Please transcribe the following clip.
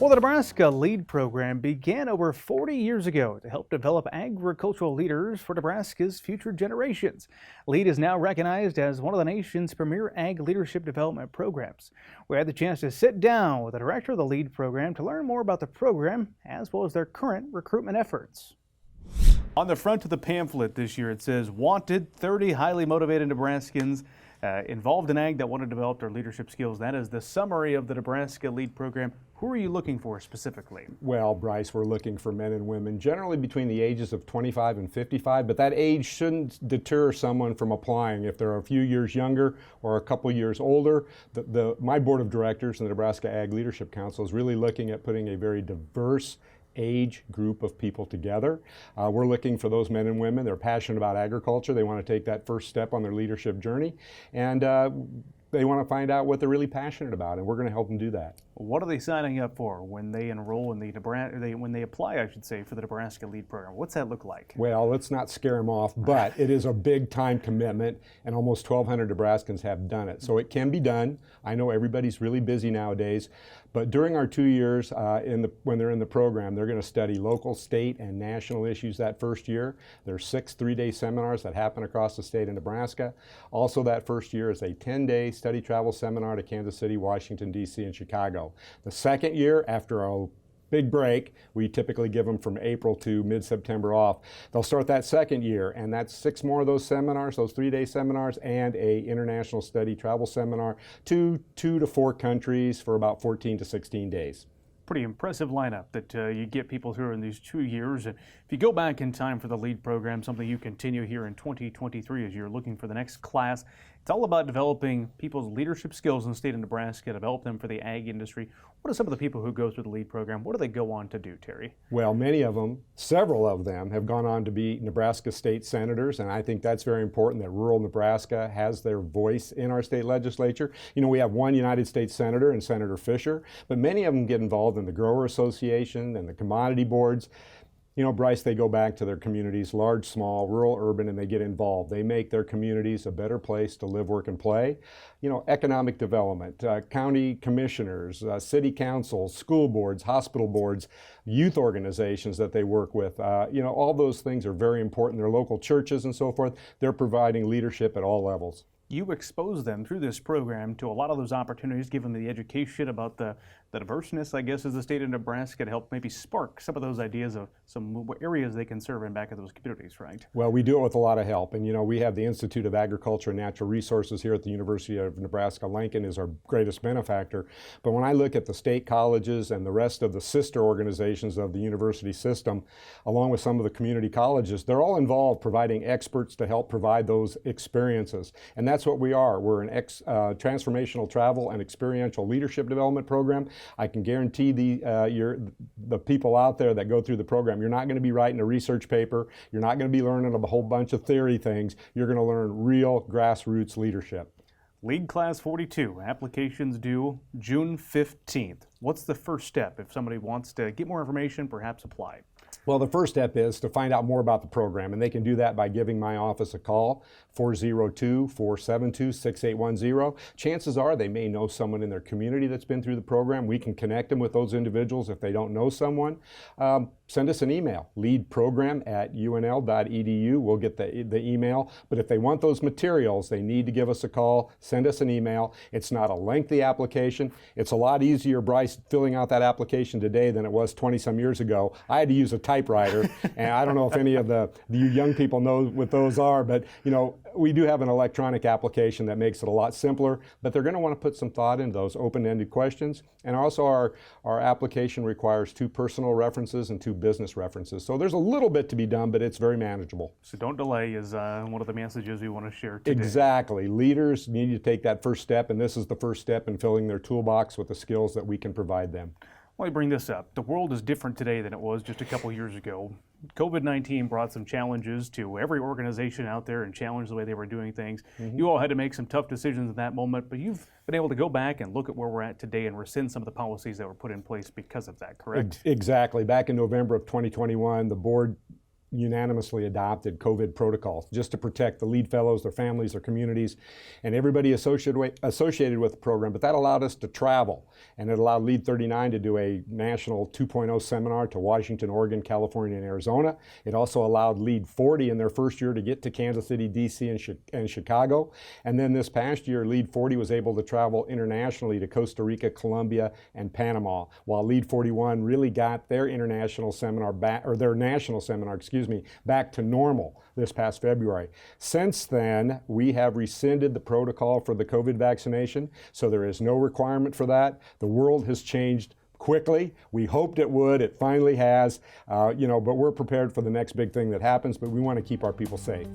Well, the Nebraska Lead Program began over 40 years ago to help develop agricultural leaders for Nebraska's future generations. Lead is now recognized as one of the nation's premier ag leadership development programs. We had the chance to sit down with the director of the Lead Program to learn more about the program as well as their current recruitment efforts. On the front of the pamphlet this year, it says, "Wanted 30 highly motivated Nebraskans involved in ag that want to develop their leadership skills." That is the summary of the Nebraska Lead Program. Who are you looking for specifically? Well, Bryce, we're looking for men and women generally between the ages of 25 and 55, but that age shouldn't deter someone from applying if they're a few years younger or a couple years older. My board of directors and the Nebraska Ag Leadership Council is really looking at putting a very diverse age group of people together. We're looking for those men and women. They're passionate about agriculture. They want to take that first step on their leadership journey, and they want to find out what they're really passionate about, and we're going to help them do that. What are they signing up for when they enroll in the when they apply, I should say, for the Nebraska Lead Program? What's that look like? Well, let's not scare them off, but it is a big time commitment, and almost 1,200 Nebraskans have done it. So it can be done. I know everybody's really busy nowadays, but during our 2 years when they're in the program, they're going to study local, state, and national issues that first year. There's 6 3-day seminars that happen across the state of Nebraska. Also that first year is a 10-day study travel seminar to Kansas City, Washington, D.C., and Chicago. The second year, after a big break, we typically give them from April to mid-September off. They'll start that second year, and that's 6 more of those seminars, those 3-day seminars, and a international study travel seminar to 2 to 4 countries for about 14 to 16 days. Pretty impressive lineup that you get people through in these 2 years. And if you go back in time for the Lead Program, something you continue here in 2023 as you're looking for the next class, it's all about developing people's leadership skills in the state of Nebraska, develop them for the ag industry. What are some of the people who go through the Lead Program? What do they go on to do, Terry? Well, many of them, several of them, have gone on to be Nebraska state senators, and I think that's very important that rural Nebraska has their voice in our state legislature. You know, we have one United States senator and Senator Fisher, but many of them get involved in the Grower Association and the commodity boards. You know, Bryce, they go back to their communities, large, small, rural, urban, and they get involved. They make their communities a better place to live, work, and play. You know, economic development, county commissioners, city councils, school boards, hospital boards, youth organizations that they work with. You know, all those things are very important. Their local churches and so forth. They're providing leadership at all levels. You expose them through this program to a lot of those opportunities, give them the education about the diverseness, I guess, of the state of Nebraska to help maybe spark some of those ideas of some areas they can serve in back of those communities, right? Well, we do it with a lot of help. And, you know, we have the Institute of Agriculture and Natural Resources here at the University of Nebraska-Lincoln is our greatest benefactor. But when I look at the state colleges and the rest of the sister organizations of the university system, along with some of the community colleges, they're all involved providing experts to help provide those experiences. And that's what we are. We're an transformational travel and experiential leadership development program. I can guarantee the people out there that go through the program, you're not going to be writing a research paper. You're not going to be learning a whole bunch of theory things. You're going to learn real grassroots leadership. Lead Class 42, applications due June 15th. What's the first step if somebody wants to get more information, perhaps apply? Well, the first step is to find out more about the program, and they can do that by giving my office a call, 402-472-6810. Chances are they may know someone in their community that's been through the program. We can connect them with those individuals if they don't know someone. Send us an email, leadprogram@unl.edu. We'll get the email. But if they want those materials, they need to give us a call, send us an email. It's not a lengthy application. It's a lot easier, Bryce, filling out that application today than it was 20-some years ago. I had to use a typewriter, and I don't know if any of you young people know what those are, but, you know, we do have an electronic application that makes it a lot simpler, but they're going to want to put some thought into those open-ended questions. And also our application requires 2 personal references and 2 business references. So there's a little bit to be done, but it's very manageable. So don't delay is one of the messages we want to share today. Exactly. Leaders need to take that first step, and this is the first step in filling their toolbox with the skills that we can provide them. Well, I bring this up. The world is different today than it was just a couple years ago. COVID-19 brought some challenges to every organization out there and challenged the way they were doing things. Mm-hmm. You all had to make some tough decisions in that moment, but you've been able to go back and look at where we're at today and rescind some of the policies that were put in place because of that, correct? Exactly. Back in November of 2021, the board unanimously adopted COVID protocols just to protect the lead fellows, their families, their communities, and everybody associated with the program. But that allowed us to travel, and it allowed Lead 39 to do a national 2.0 seminar to Washington, Oregon, California, and Arizona. It also allowed Lead 40 in their first year to get to Kansas City, DC, and Chicago. And then this past year, Lead 40 was able to travel internationally to Costa Rica, Colombia, and Panama, while Lead 41 really got their international seminar back, or their national seminar, back to normal this past February. Since then, we have rescinded the protocol for the COVID vaccination, so there is no requirement for that. The world has changed quickly. We hoped it would. It finally has, but we're prepared for the next big thing that happens, but we want to keep our people safe.